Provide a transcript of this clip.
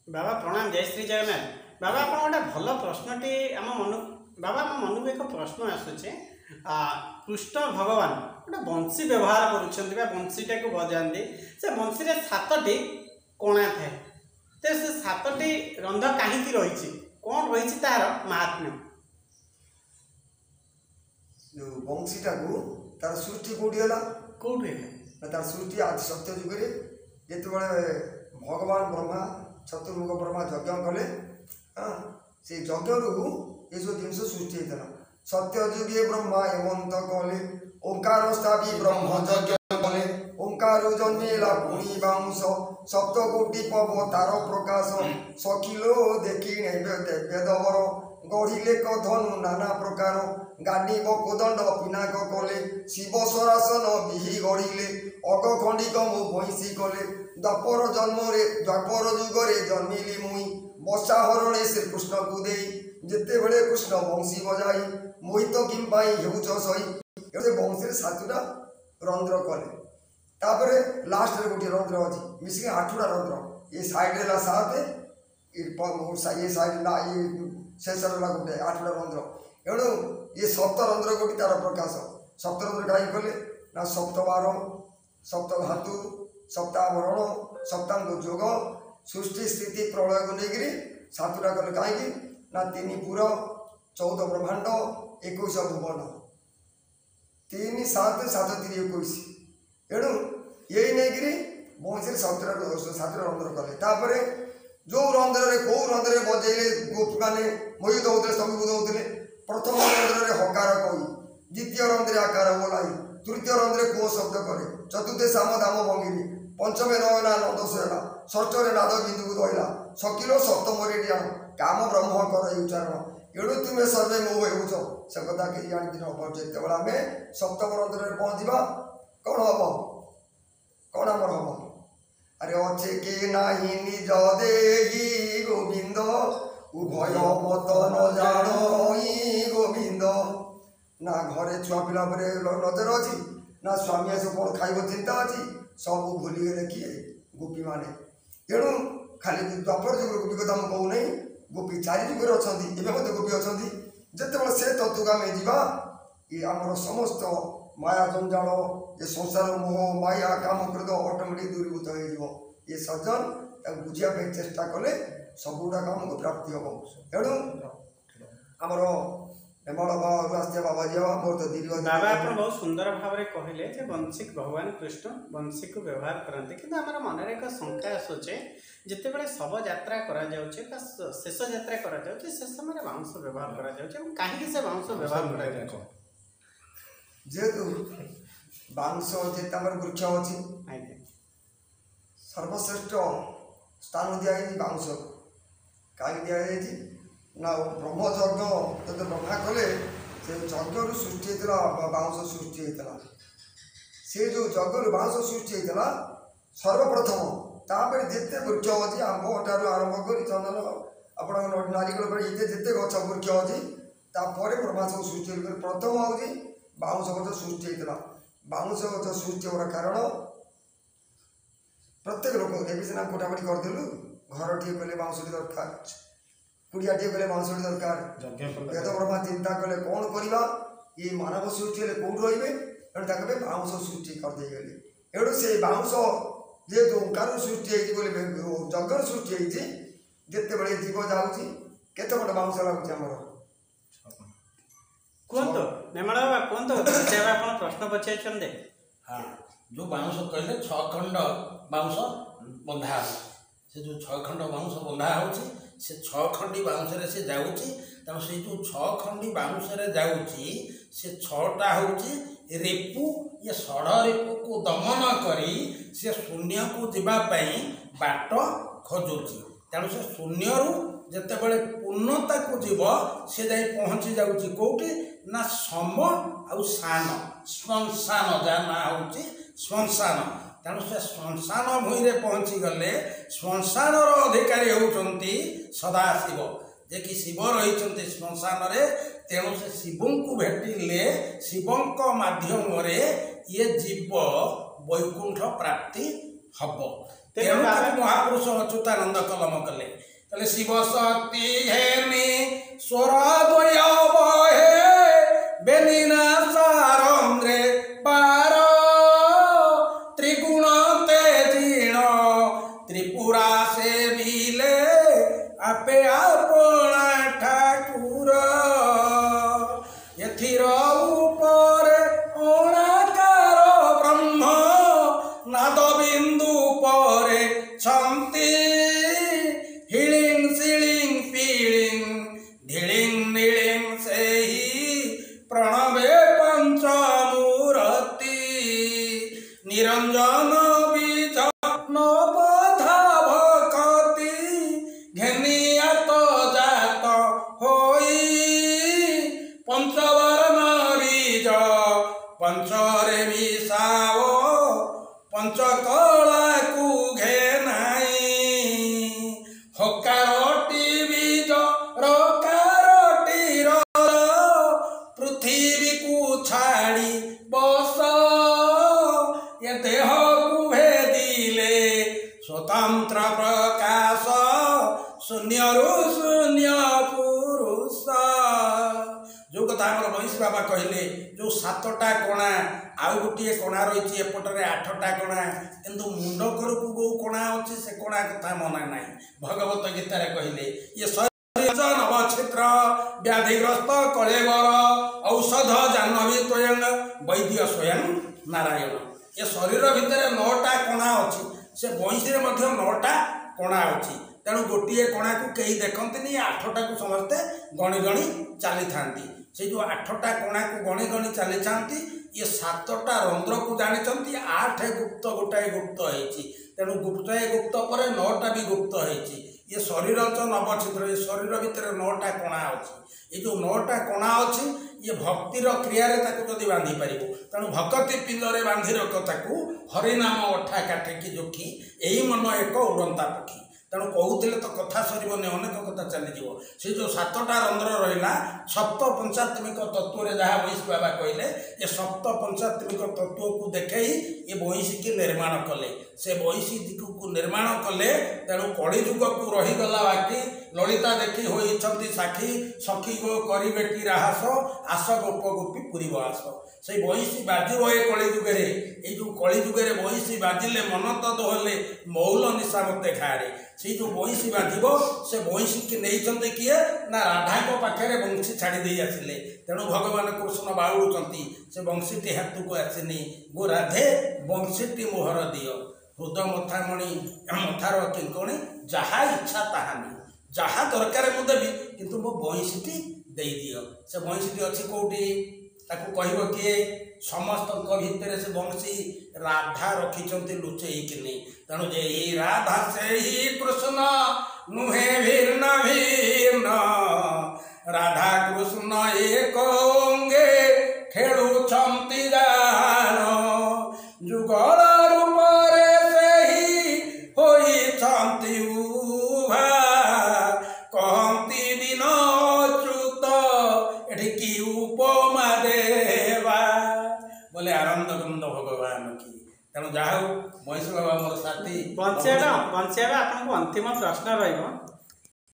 बाबा प्रणाम जय श्री जगन्नाथ। बाबा आप गोटे भल प्रश्नटी आम मन बाबा आम मन को एक प्रश्न आसूचे कृष्ण भगवान गोटे बंशी व्यवहार कर बंशीटा को बजाती से बंशी सातटी कणा थाए तो से सातटी रंध कहीं रही कौन रही तार महात्म्य बंशीटा को तार सृष्टि कौटी है कौटे तार सृष्टि आदि सत्य जुगे जिते भगवान ब्रह्मा चतुर्मुख ब्रह्मा यज्ञ कले से यज्ञ रु ये सब जिन सृष्टि होता सत्य जुगे ब्रह्मा हेमंत कले ओंकार स्थापी ब्रह्म यज्ञ कले ओंकार जन्मेला पुणी बांश सप्तकोटि पव तार प्रकाश सखिलो देखी वेदवर गढ़िले धनु नाना प्रकार गाड़ी कोदंड पिनाक कले शिव सरासन बिहि गढ़िले अग खंडिक मु भैंसी कले द्वापर जुगरे जन्मिली मुई बसा हरणे श्रीकृष्ण को दे जिते बड़े कृष्ण बंशी बजाई मोहित किंपाई हेउच सही बंशी सातटा रंध्र कले तापरे लास्ट रे गोटे रंध्र अच्छी मिसिक 8टा रंध्र ये साइड रे 7 ये साइड ये शेष गोटे 8टा रंध्र एणु ये सप्त रंध्र गोटी तार प्रकाश सप्त रंध्र कहीं कले ना सप्तबार सप्त धातु सप्तावरण सप्तांग जोग सृष्टि स्थिति प्रलय को लेकर 7टा कले कहीं ना 3 पुर 14 ब्रह्मांड 21 भुवन 3 7 7 3 21 एणु यही नहीं बंशी 7टा रंध्र कले तापर जो रंध्र कौ रंध्र बजेले गोपी मैंने मोहित होते स्तंभित होते प्रथम रंध्र हकार कही द्वितीय रंध्रे आकार बोलाई तृतीय रंध्रे को शब्द करे चतुर्थे साम दाम भंगिरी पंचमे नयना नदशेरा षष्ठे नाद बिंदु दहला सकिलो सप्तम डाण काम ब्रह्म कर उच्चारण एणु तुम्हें सर्वे मोह हेउच से कथा कि जानी हम जिते आम सप्तम रंध्र पहुँचा कौन हम कौन आमर हम अरे अच्छे कि नाही निज देही गोविंद उभय मत न जान गोविंद ना घरे छुआ पिला नजर अच्छी ना स्वामी आस कौन खाइब चिंता अच्छी सब भूलीगले किए गोपी मैंने तेणु खाली द्वापर जुगर गोपी कथा मुझे कहूना गोपी 4 जुगर अच्छा गोपी अच्छा जिते से तत्व आम जा ये आमर समस्त माया जंजाल ये संसार मोह माया काम क्रोध ऑटोमेटिक दूरीभूत हो ये सज्जन बुझापी चेष्टा कले सब गुड़ाक आमको प्राप्ति हम तेणु आमर नेमाल आसते बाबाजी मोर तो दीर्घ बाबा आप बहुत सुंदर भाव में कहले जे बंशी भगवान कृष्ण बंशी को व्यवहार करते कि आम मन एक शंका आसूचे जिते बड़े शव यात्रा शेष यात्रा से समय बाउंश व्यवहार कहीं से बाउंश व्यवहार कर जेहेतु बांश जेत वृक्ष अच्छी सर्वश्रेष्ठ स्थान दिखाई बांश कहीं दिखाई ना ब्रह्मयज्ञ जो ब्रह्मा कले से यज्ञ सृष्टि होता बांश सृष्टि होता से जो यज्ञ बांश सृष्टि होता सर्वप्रथम तापर जिते वृक्ष अच्छी आंब ठार आरंभ कर चंदन आप नारिकल पर जिते गछ वृक्ष अच्छी ब्रह्मा सब सृष्टि प्रथम हूँ बाउंश गच सृष्टि होता बाउंश गच सृष्टि होगा कारण प्रत्येक लोक एवं सीना कोठाबड़ी करदेलु घर टे कले बाउंश दरकार कुड़िया टे कले बाउंश दरकार वेद ब्रह्मा चिंता कले कौन करवा ये मानव सृष्टि हेल्ले कौट रे बाउंश सृष्टि करदेगले एणु से बाउंश जेहेतु ओंकार सृष्टि यज्ञ सृष्टि जिते बड़े जीव जाऊँगी केते खंड बाउंश लगुच आमर कहतो नेमाल बाबा कहतो आप प्रश्न पचार हाँ जो बाउंश कहले 6 खंड बाउंश बंधा से जो 6 खंड बाउंश बंधा हो से 6 खंडी बाउंश से जाऊँगी तेणु से जो 6 खंडी बाउंश जाऊँगी से 6टा हूँ रेपु ये षड़ रेपु को दमन करी से शून्य को जावाई बाट खोजुची तेणु से शून्य जिते बड़े पूर्णता को जीव से जाए पहुँची जाऊँगी कौटी ना सम आउ सान श्मशान जहाँ ना हूँ श्मशान तेणु से श्मशान भूई पहुँची गले श्मशान अधिकारी होती सदाशिव जे कि शिव रही श्मशान तेणु से शिव को भेटिले शिवों माध्यम ये जीव वैकुंठ प्राप्ति हम ତେଣୁ ତାକୁ ମହାପୁରୁଷ ଅଚ୍ୟୁତାନନ୍ଦ କଲମ କଲେ। ତାହେଲେ ଶିବ ଶକ୍ତି ହେନି ସ୍ୱର ଦ୍ୱୟ ବହେ ବେନିନା ସାରଙ୍ଗ୍ରେ ପାର ତ୍ରିଗୁଣ ତେଜିଣ ତ୍ରିପୁରା ସେ ବିଲେ ଆପେ ଆପଣା ଠାକୁର ଏଥିର ଉପରେ ଅଣାକାର ବ୍ରହ୍ମ ନାଦ ବିନ୍ଦୁ ପରେ ଛନ୍ତି ହିଳିଂ ଶିଳିଂ ପିଳିଂ ଢିଳିଂ ନୀଳିଂ ସେହି ପ୍ରଣବେ ପଞ୍ଚମୂରତି ନିରଞ୍ଜନ ବୀଜ ନବଧା ଭକତି ଘେନିଆତ ଜାତ ହୋଇ ପଞ୍ଚବର୍ଣ୍ଣ ବୀଜ ପଞ୍ଚରେ ମିଶାଅ ପଞ୍ଚକଳାକୁ ଘେନାଇ ହକାରଟି ବୀଜ ରକାରଟି ର ପୃଥିବୀକୁ ଛାଡ଼ି ବସ ଏ ଦେହକୁ ଭେଦିଲେ ସ୍ୱତନ୍ତ୍ର ପ୍ରକାଶ ଶୂନ୍ୟରୁ ଶୂନ୍ୟ ପୁରୁଷ। ଯେଉଁ କଥା ଆମର ମହିଷୀ ବାବା କହିଲେ ଯେଉଁ 7ଟା କଣା ଆଉ ଗୋଟିଏ କଣା ରହିଛି ଏପଟରେ 8ଟା କଣା କିନ୍ତୁ ମୁଣ୍ଡ କରକୁ ଯେଉଁ କଣା ଅଛି ସେ କଣା କଥା ମନେ ନାହିଁ। ଭଗବତ ଗୀତାରେ କହିଲେ ଇଏ ନବଛିଦ୍ର ବ୍ୟାଧିଗ୍ରସ୍ତ କଳେବର ଔଷଧ ଜାହ୍ନବୀ ତ୍ୱୟଂ ବୈଦ୍ୟ ସ୍ୱୟଂ ନାରାୟଣ। ଏ ଶରୀର ଭିତରେ 9ଟା କଣା ଅଛି, ସେ ବଇଁଶୀରେ ମଧ୍ୟ 9ଟା କଣା ଅଛି। ତେଣୁ ଗୋଟିଏ କଣାକୁ କେହି ଦେଖନ୍ତିନି, 8ଟାକୁ ସମସ୍ତେ ଗଣି ଗଣି ଚାଲିଥାନ୍ତି। ସେ ଯେଉଁ 8ଟା କଣାକୁ ଗଣି ଗଣି ଚାଲିଥାନ୍ତି ଇଏ 7ଟା ରନ୍ଧ୍ରକୁ ଜାଣିଛନ୍ତି। 8 ଗୁପ୍ତ ଗୋଟାଏ ଗୁପ୍ତ ହେଇଛି, ତେଣୁ ଗୋଟାଏ ଗୁପ୍ତ ପରେ 9ଟା ବି ଗୁପ୍ତ ହେଇଛି। ये शरीर तो नवछिद्र, ये शरीर भितर 9टा कणा अच्छी। ये जो 9टा कणा अच्छी ये भक्तिर क्रिया जदि बांधि पार तेणु भक्ति पिंडरे बांधि रख ताकू हरिनाम अठा काठिकी जोखी यही मन एक उड़ंता पक्षी। तेणु कहते तो कथा सरबनी अनेक कथा चलीज से जो 7टा रंध्र रहा सप्त पंचात्मिक तत्व जहाँ महीषी बाबा कहले ये सप्त पंचात्मिक तत्व को देखे ये महीषी की निर्माण कले। से महीषी को निर्माण कले तेणु कलिजुग को रहीगला बाकी ललिता देखी होती साक्षी सखी गो करी बेटी राहस आस गोप गोपी पूरी आस से महीषी बाजिब ए कलिजुगे ये जो कलिजुगे महीषी बाजिले मन तो दोहले मौल निशा मत खाए से जो महीषी बाजिब से महीषी की नहीं किए ना राधा को पाखे बंशी छाड़ी दे आसिले। तेणु भगवान कृष्ण बाउड़ुंट से बंशीटी हाथ को आसनी गो राधे बंशीटी मोहर दियो हृद मथामणि मथार किंकणी जहा इच्छा ताहा जहा दरकार मु देवी किंतु मो बंशीटी दे दियो। से बंशीटी अच्छी कौटी ताकू कहब किए समस्त भितर से बंशी राधा रखिंट लुचेकनी। तेणु जे राधा से ही कृष्ण नुहे भिन्न भिन्न राधा कृष्ण एक अंगे खेलुछंती जान जुगल रूपरे से ही होइछंती उभा कहती दिन च्युत एठी की उपमा देवा बोले आनंद गंध भगवान की। तेणु जहा महीषी बाबा मोर साथी बंचिया आपको अंतिम प्रश्न रही